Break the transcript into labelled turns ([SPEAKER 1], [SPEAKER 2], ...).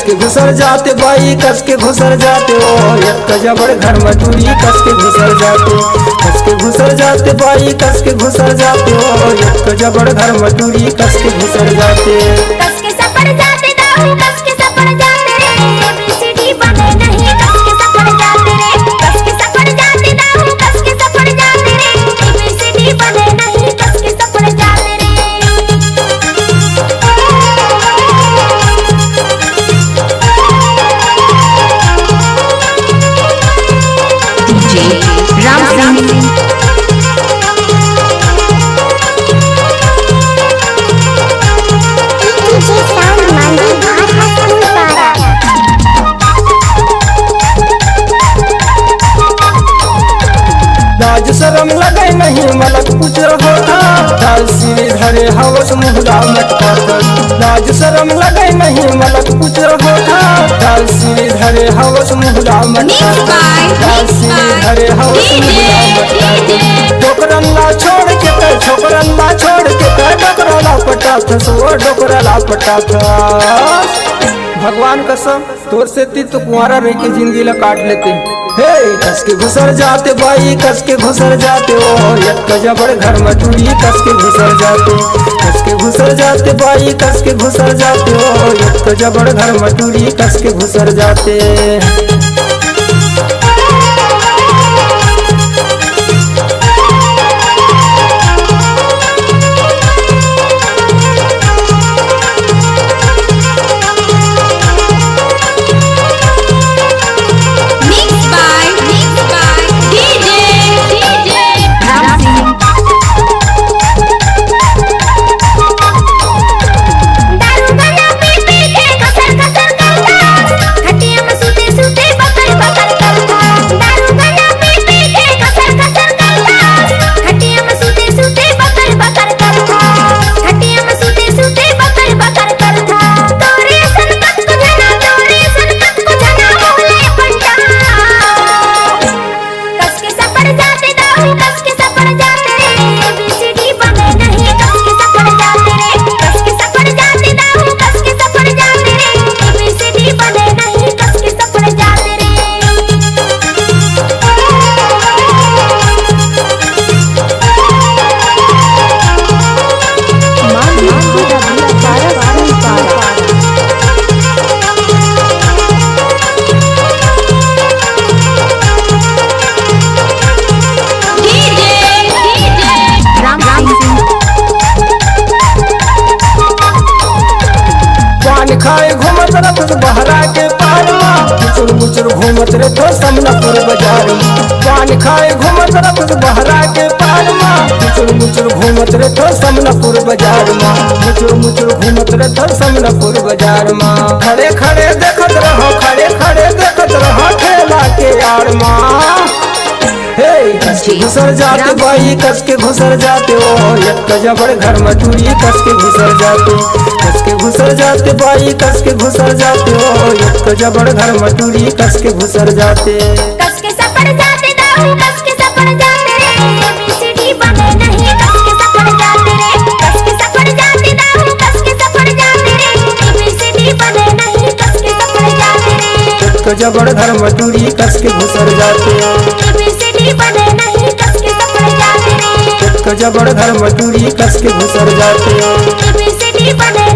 [SPEAKER 1] के घुसर जाते by cos के घुसर जाते ओ एक जबड़ घर मटूरी कस के घुसर जाते, कस के घुसर जाते बाई कस के घुसर जाते ओ एक जबड़ घर मटूरी कस के घुसर जाते।
[SPEAKER 2] कस के सफर जाते दाऊ कस के सफर जाते रे एबीसीडी बने नहीं कस के सफर जाते रे, कस के सफर जाते दाऊ कस के सफर जाते रे एबीसीडी बने नहीं कस के सफर जाते रे।
[SPEAKER 1] लाज शरम लगे नहीं मलक कुछ होता डाल सिर धरे हवस मुहरा मटका कर। लाज शरम लगे नहीं मलक कुछ होता डाल सिर धरे हवस मुहरा मटका कर, डाल सिर धरे हवस मुहरा मटका कर। डोकरल्ला छोड़ के कर छोकरल्ला छोड़ के कर डोकरला पटाख सो डोकरला पटाख। भगवान कसम तोर से ती तो कुंवारा रह के जिंदगी ला काट लेते। हे कस के घुसर जाते बाई कस के घुसर जाते ओ एक जबड़ घर मटूरी कस के घुसर जाते, कस के घुसर जाते बाई कस के घुसर जाते ओ एक जबड़ घर मटूरी कस के घुसर जाते। खाए घूमत रथ बहरा के पार मुचुर मुचुर घूमत रे तो समनापुर बाजार। पान खाए घूमत रथ बहरा के पार मुचुर मुचुर घूमत रे तो समनापुर बाजार मुचुर मुचुर घूमत रे तो समनापुर बाजार। खड़े खड़े देखत रहो खड़े खड़े देखत रहो ठेला के यार कस के घुसर जाते बाई कस के घुसर जाते ओ एक जबड़ घर मटूरी कस के घुसर जाते, कस के घुसर जाते बाई कस के घुसर जाते ओ एक जबड़ घर मटूरी कस के घुसर जाते।
[SPEAKER 2] कस के सफर जाते दाऊ कस के सफर जाते रे एबीसीडी बने नहीं कस के सफर जाते रे, कस के सफर जाते दाऊ कस के सफर जाते रे एबीसीडी बने नहीं कस के सफर जाते रे।
[SPEAKER 1] एक जबड़ घर मटूरी कस के घुसर जाते
[SPEAKER 2] एबीसीडी बने नहीं कस के सफर जाते रे,
[SPEAKER 1] एक जबड़ घर मटूरी कस के घुसर जाते
[SPEAKER 2] एबीसीडी बने